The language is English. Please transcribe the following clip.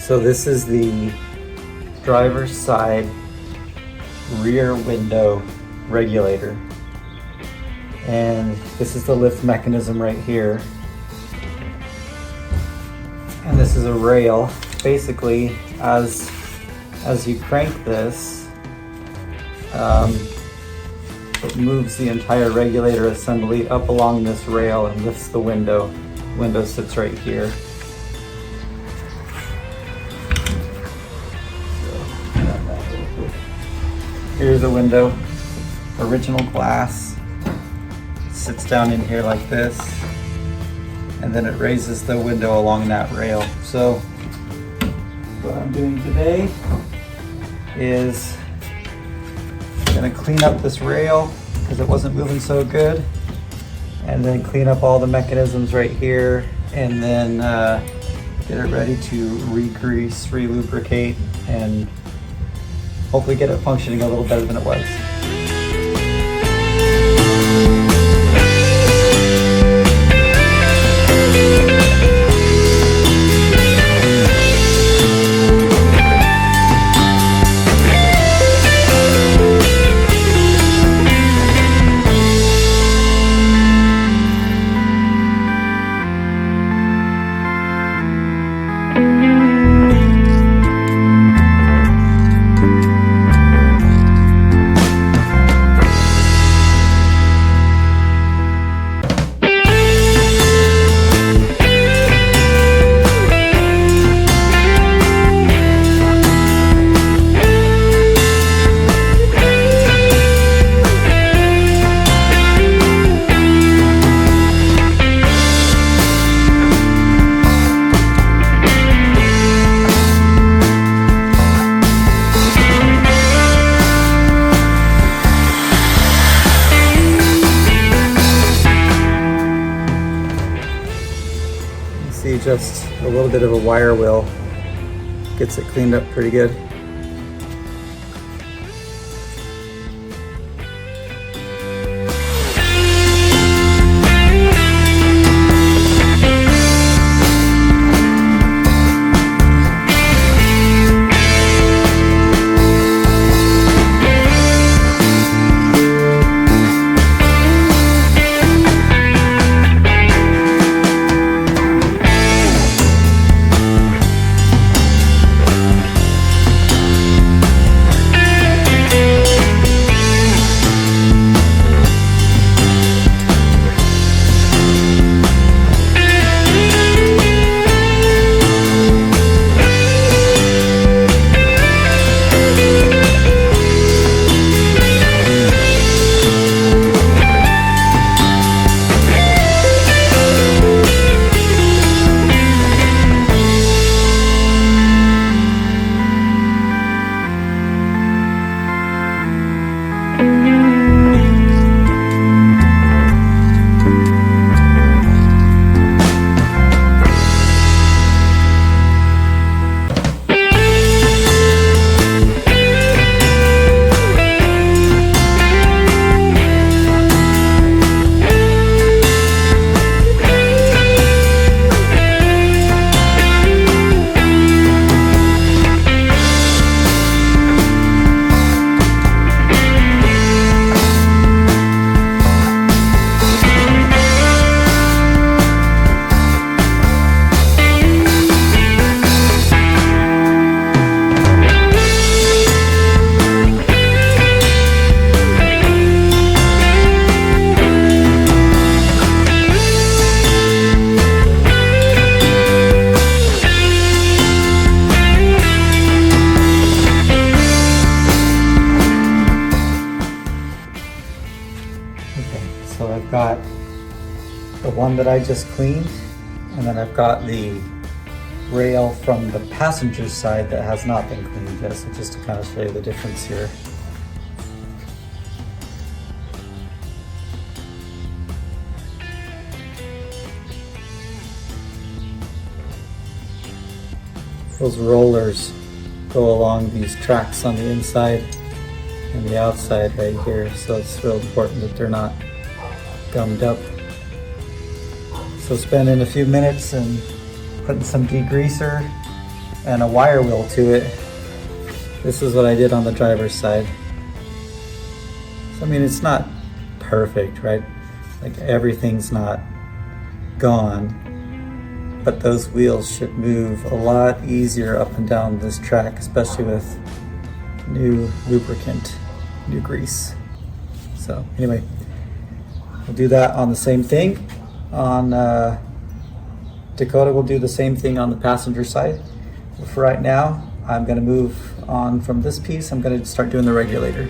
So this is the driver's side rear window regulator. And this is the lift mechanism right here. And this is a rail. Basically, as you crank this, it moves the entire regulator assembly up along this rail and lifts the window. The window sits right here. Here's the window, original glass. It sits down in here like this, and then it raises the window along that rail. So what I'm doing today is gonna clean up this rail because it wasn't moving so good, and then clean up all the mechanisms right here, and then get it ready to re-grease, re-lubricate, and hopefully get it functioning a little better than it was. See, just a little bit of a wire wheel gets it cleaned up pretty good. So I've got the one that I just cleaned, and then I've got the rail from the passenger side that has not been cleaned yet. So just to kind of show you the difference here. Those rollers go along these tracks on the inside and the outside right here, so it's real important that they're not gummed up. So spending a few minutes and putting some degreaser and a wire wheel to it. This is what I did on the driver's side. So, I mean, it's not perfect, right? Like everything's not gone, but those wheels should move a lot easier up and down this track, especially with new lubricant, new grease. So anyway, we'll do that on the same thing. On Dakota, we'll do the same thing on the passenger side. But for right now, I'm gonna move on from this piece. I'm gonna start doing the regulator.